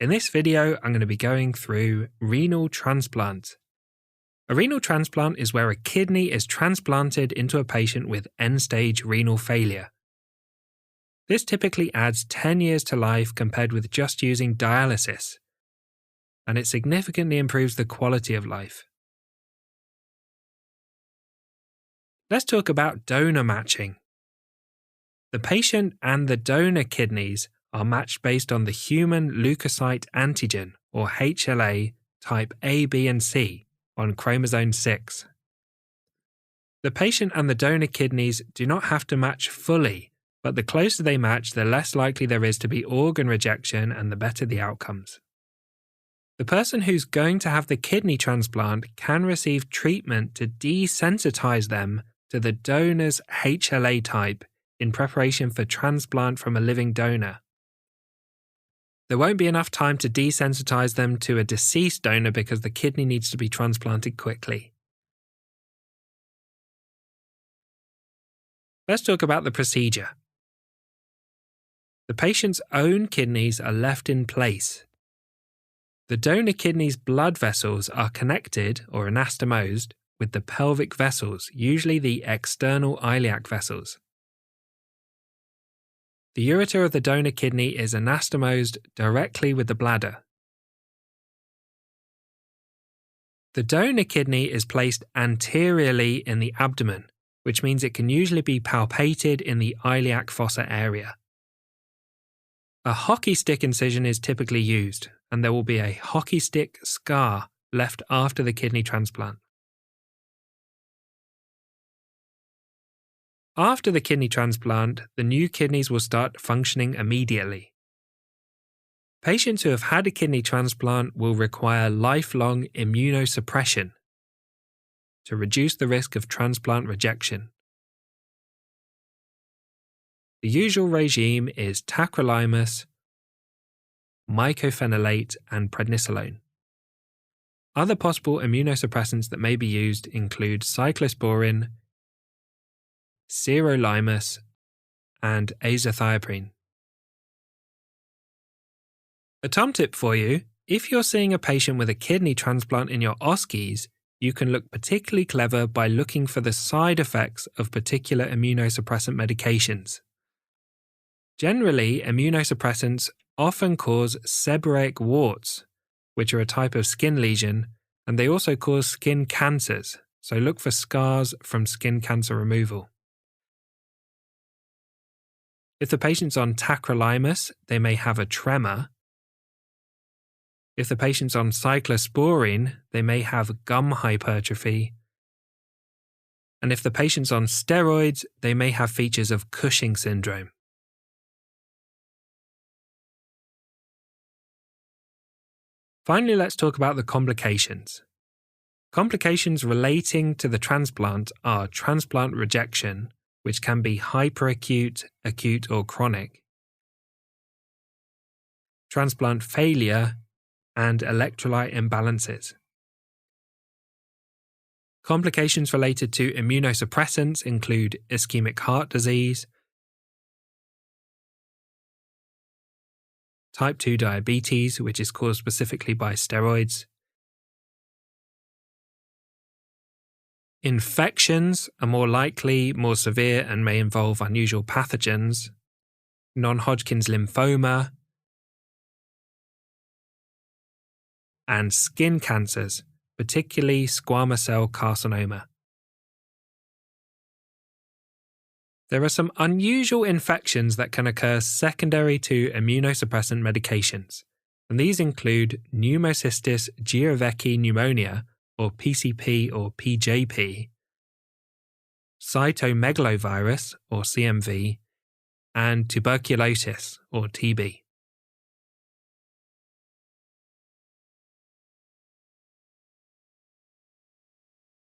In this video, I'm going to be going through renal transplant. A renal transplant is where a kidney is transplanted into a patient with end-stage renal failure. This typically adds 10 years to life compared with just using dialysis, and it significantly improves the quality of life. Let's talk about donor matching. The patient and the donor kidneys are matched based on the human leukocyte antigen, or HLA, type A, B, and C, on chromosome 6. The patient and the donor kidneys do not have to match fully, but the closer they match, the less likely there is to be organ rejection and the better the outcomes. The person who's going to have the kidney transplant can receive treatment to desensitize them to the donor's HLA type in preparation for transplant from a living donor. There won't be enough time to desensitize them to a deceased donor because the kidney needs to be transplanted quickly. Let's talk about the procedure. The patient's own kidneys are left in place. The donor kidney's blood vessels are connected or anastomosed with the pelvic vessels, usually the external iliac vessels. The ureter of the donor kidney is anastomosed directly with the bladder. The donor kidney is placed anteriorly in the abdomen, which means it can usually be palpated in the iliac fossa area. A hockey stick incision is typically used, and there will be a hockey stick scar left after the kidney transplant. After the kidney transplant, the new kidneys will start functioning immediately. Patients who have had a kidney transplant will require lifelong immunosuppression to reduce the risk of transplant rejection. The usual regime is tacrolimus, mycophenolate, and prednisolone. Other possible immunosuppressants that may be used include cyclosporin, sirolimus, and azathioprine. A tom tip for you: if you're seeing a patient with a kidney transplant in your OSCEs, you can look particularly clever by looking for the side effects of particular immunosuppressant medications. Generally, immunosuppressants often cause seborrheic warts, which are a type of skin lesion, and they also cause skin cancers, so look for scars from skin cancer removal. If the patient's on tacrolimus, they may have a tremor. If the patient's on cyclosporine, they may have gum hypertrophy. And if the patient's on steroids, they may have features of Cushing syndrome. Finally, let's talk about the complications. Complications relating to the transplant are transplant rejection, which can be hyperacute, acute, or chronic, transplant failure, and electrolyte imbalances. Complications related to immunosuppressants include ischemic heart disease, type 2 diabetes, which is caused specifically by steroids. Infections are more likely, more severe, and may involve unusual pathogens. Non-Hodgkin's lymphoma, and skin cancers, particularly squamous cell carcinoma. There are some unusual infections that can occur secondary to immunosuppressant medications, and these include pneumocystis jirovecii pneumonia, or PCP or PJP, cytomegalovirus, or CMV, and tuberculosis, or TB.